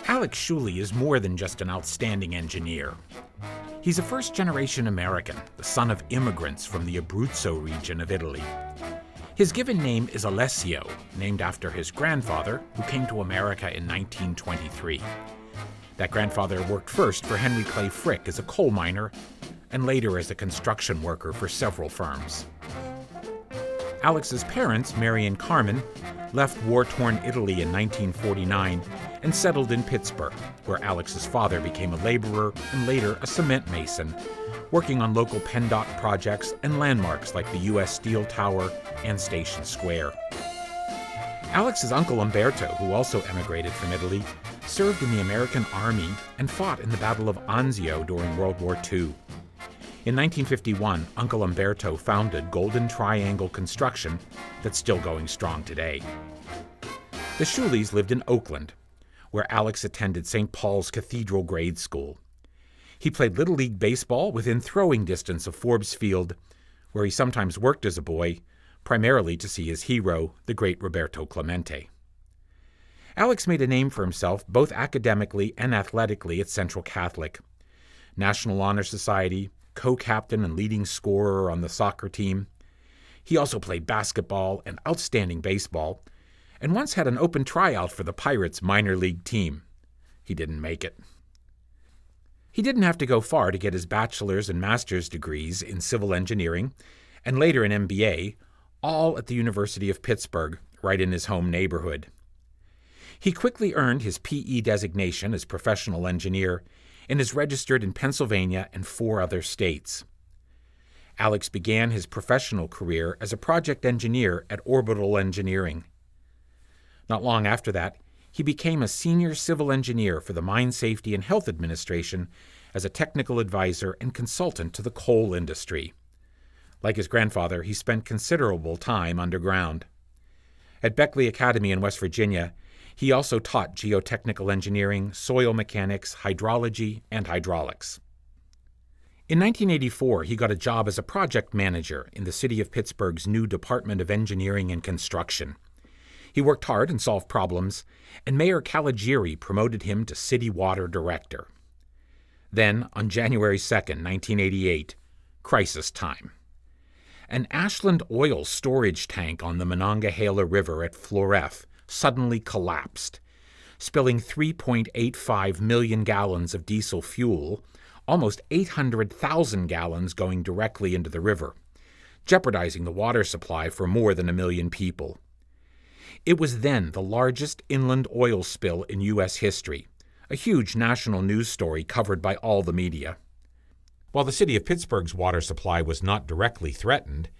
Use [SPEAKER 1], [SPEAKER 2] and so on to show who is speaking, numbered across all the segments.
[SPEAKER 1] Alex Shuley is more than just an outstanding engineer. He's a first-generation American, the son of immigrants from the Abruzzo region of Italy. His given name is Alessio, named after his grandfather, who came to America in 1923. That grandfather worked first for Henry Clay Frick as a coal miner, and later as a construction worker for several firms. Alex's parents, Mary and Carmen, left war-torn Italy in 1949 and settled in Pittsburgh, where Alex's father became a laborer and later a cement mason, working on local PennDOT projects and landmarks like the U.S. Steel Tower and Station Square. Alex's uncle Umberto, who also emigrated from Italy, served in the American Army and fought in the Battle of Anzio during World War II. In 1951, Uncle Umberto founded Golden Triangle Construction that's still going strong today. The Shuleys lived in Oakland, where Alex attended St. Paul's Cathedral Grade School. He played Little League Baseball within throwing distance of Forbes Field, where he sometimes worked as a boy, primarily to see his hero, the great Roberto Clemente. Alex made a name for himself both academically and athletically at Central Catholic. National Honor Society, co-captain and leading scorer on the soccer team. He also played basketball and outstanding baseball, and once had an open tryout for the Pirates minor league team. He didn't make it. He didn't have to go far to get his bachelor's and master's degrees in civil engineering, and later an MBA, all at the University of Pittsburgh, right in his home neighborhood. He quickly earned his PE designation as professional engineer and is registered in Pennsylvania and 4 other states. Alex began his professional career as a project engineer at Orbital Engineering. Not long after that, he became a senior civil engineer for the Mine Safety and Health Administration as a technical advisor and consultant to the coal industry. Like his grandfather, he spent considerable time underground. At Beckley Academy in West Virginia, he also taught geotechnical engineering, soil mechanics, hydrology, and hydraulics. In 1984, he got a job as a project manager in the city of Pittsburgh's new Department of Engineering and Construction. He worked hard and solved problems, and Mayor Caligiuri promoted him to city water director. Then, on January 2, 1988, crisis time. An Ashland oil storage tank on the Monongahela River at Floref suddenly collapsed, spilling 3.85 million gallons of diesel fuel, almost 800,000 gallons going directly into the river, jeopardizing the water supply for more than 1 million people. It was then the largest inland oil spill in U.S. history, a huge national news story covered by all the media. While the city of Pittsburgh's water supply was not directly threatened,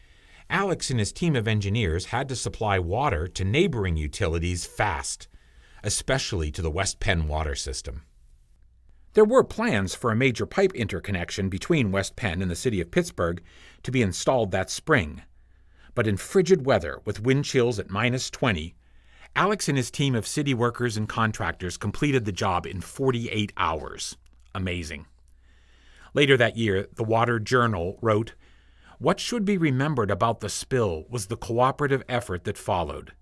[SPEAKER 1] Alex and his team of engineers had to supply water to neighboring utilities fast, especially to the West Penn water system. There were plans for a major pipe interconnection between West Penn and the city of Pittsburgh to be installed that spring, but in frigid weather with wind chills at -20, Alex and his team of city workers and contractors completed the job in 48 hours. Amazing. Later that year, the Water Journal wrote, "What should be remembered about the spill was the cooperative effort that followed.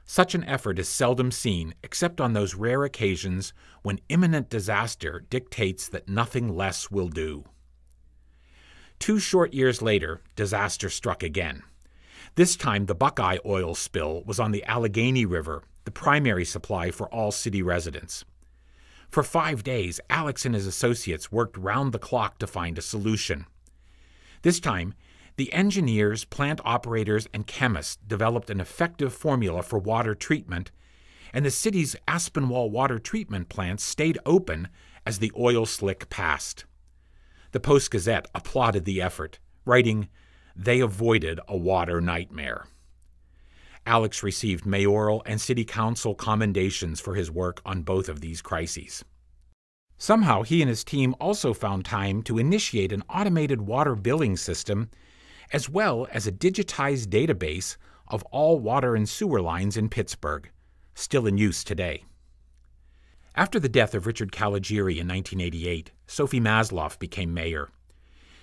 [SPEAKER 1] Such an effort is seldom seen except on those rare occasions when imminent disaster dictates that nothing less will do." 2 short years later, disaster struck again. This time, the Buckeye oil spill was on the Allegheny River, the primary supply for all city residents. For 5 days, Alex and his associates worked round the clock to find a solution. This time, the engineers, plant operators, and chemists developed an effective formula for water treatment, and the city's Aspinwall water treatment plant stayed open as the oil slick passed. The Post-Gazette applauded the effort, writing, "They avoided a water nightmare." Alex received mayoral and city council commendations for his work on both of these crises. Somehow, he and his team also found time to initiate an automated water billing system, as well as a digitized database of all water and sewer lines in Pittsburgh, still in use today. After the death of Richard Caligiuri in 1988, Sophie Masloff became mayor.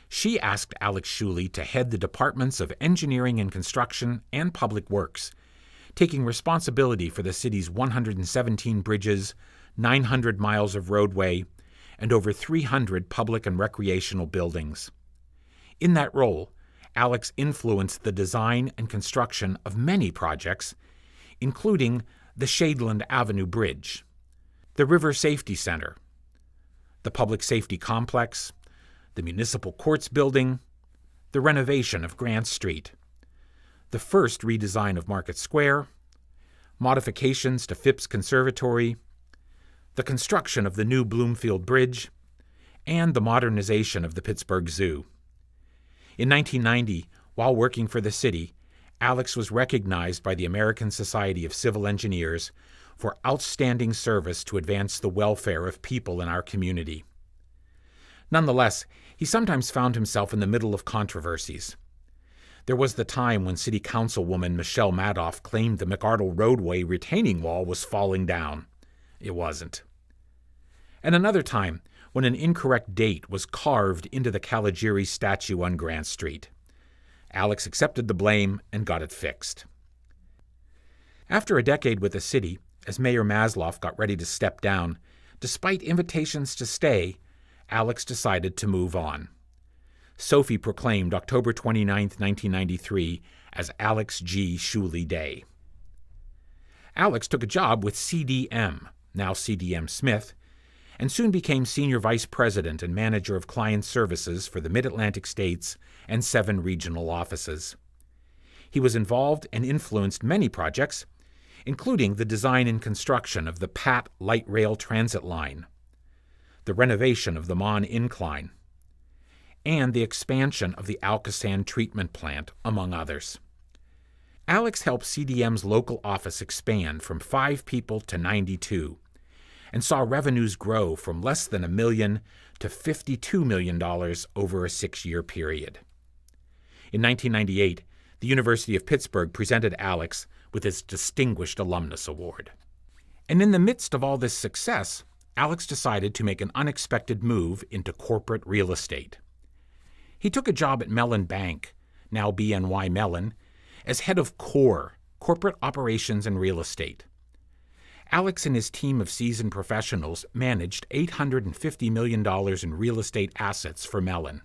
[SPEAKER 1] She asked Alex Shuley to head the departments of engineering and construction and public works, taking responsibility for the city's 117 bridges, 900 miles of roadway, and over 300 public and recreational buildings. In that role, Alex influenced the design and construction of many projects, including the Shadeland Avenue Bridge, the River Safety Center, the Public Safety Complex, the Municipal Courts Building, the renovation of Grant Street, the first redesign of Market Square, modifications to Phipps Conservatory, the construction of the new Bloomfield Bridge, and the modernization of the Pittsburgh Zoo. In 1990, while working for the city, Alex was recognized by the American Society of Civil Engineers for outstanding service to advance the welfare of people in our community. Nonetheless, he sometimes found himself in the middle of controversies. There was the time when City Councilwoman Michelle Madoff claimed the McArdle roadway retaining wall was falling down. It wasn't. And another time when an incorrect date was carved into the Caligari statue on Grant Street. Alex accepted the blame and got it fixed. After a decade with the city, as Mayor Masloff got ready to step down, despite invitations to stay, Alex decided to move on. Sophie proclaimed October 29, 1993, as Alex G. Schuley Day. Alex took a job with CDM, now CDM Smith, and soon became Senior Vice President and Manager of Client Services for the Mid-Atlantic states and 7 regional offices. He was involved and influenced many projects, including the design and construction of the Pat Light Rail Transit Line, the renovation of the Mon Incline, and the expansion of the Alcosan Treatment Plant, among others. Alex helped CDM's local office expand from 5 people to 92, and saw revenues grow from less than $1 million to $52 million over a 6-year period. In 1998, the University of Pittsburgh presented Alex with its Distinguished Alumnus Award. And in the midst of all this success, Alex decided to make an unexpected move into corporate real estate. He took a job at Mellon Bank, now BNY Mellon, as head of CORE, Corporate Operations and Real Estate. Alex and his team of seasoned professionals managed $850 million in real estate assets for Mellon.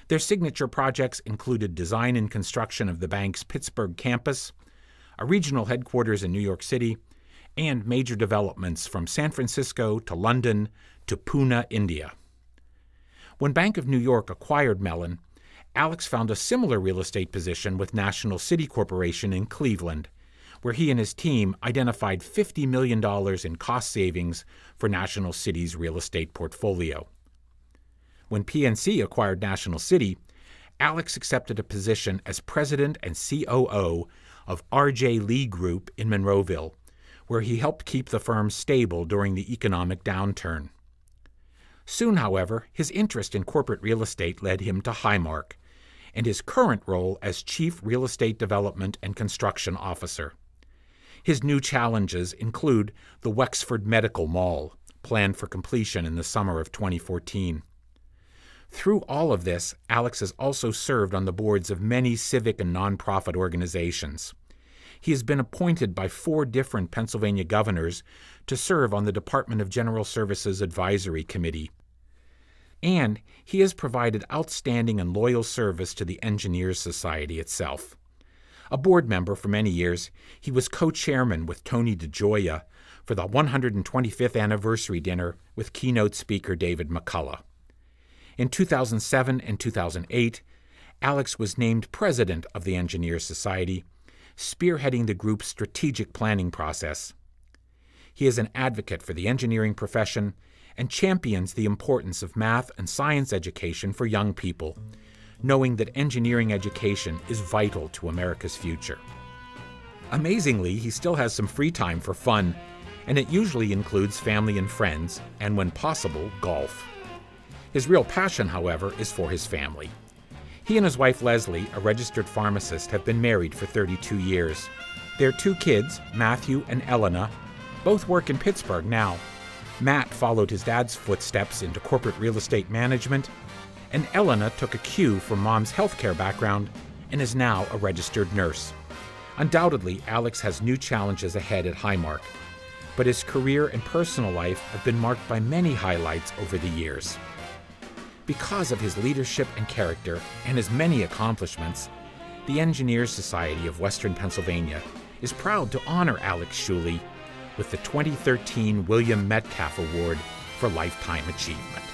[SPEAKER 1] Their signature projects included design and construction of the bank's Pittsburgh campus, a regional headquarters in New York City, and major developments from San Francisco to London to Pune, India. When Bank of New York acquired Mellon, Alex found a similar real estate position with National City Corporation in Cleveland, where he and his team identified $50 million in cost savings for National City's real estate portfolio. When PNC acquired National City, Alex accepted a position as president and COO of R.J. Lee Group in Monroeville, where he helped keep the firm stable during the economic downturn. Soon, however, his interest in corporate real estate led him to Highmark, and his current role as Chief Real Estate Development and Construction Officer. His new challenges include the Wexford Medical Mall, planned for completion in the summer of 2014. Through all of this, Alex has also served on the boards of many civic and nonprofit organizations. He has been appointed by 4 different Pennsylvania governors to serve on the Department of General Services Advisory Committee. And he has provided outstanding and loyal service to the Engineers Society itself. A board member for many years, he was co-chairman with Tony DeGioia for the 125th anniversary dinner with keynote speaker David McCullough. In 2007 and 2008, Alex was named president of the Engineers Society, spearheading the group's strategic planning process. He is an advocate for the engineering profession and champions the importance of math and science education for young people, knowing that engineering education is vital to America's future. Amazingly, he still has some free time for fun, and it usually includes family and friends, and when possible, golf. His real passion, however, is for his family. He and his wife Leslie, a registered pharmacist, have been married for 32 years. Their 2 kids, Matthew and Elena, both work in Pittsburgh now. Matt followed his dad's footsteps into corporate real estate management, and Elena took a cue from Mom's healthcare background and is now a registered nurse. Undoubtedly, Alex has new challenges ahead at Highmark, but his career and personal life have been marked by many highlights over the years. Because of his leadership and character and his many accomplishments, the Engineers Society of Western Pennsylvania is proud to honor Alex Schuley with the 2013 William Metcalf Award for Lifetime Achievement.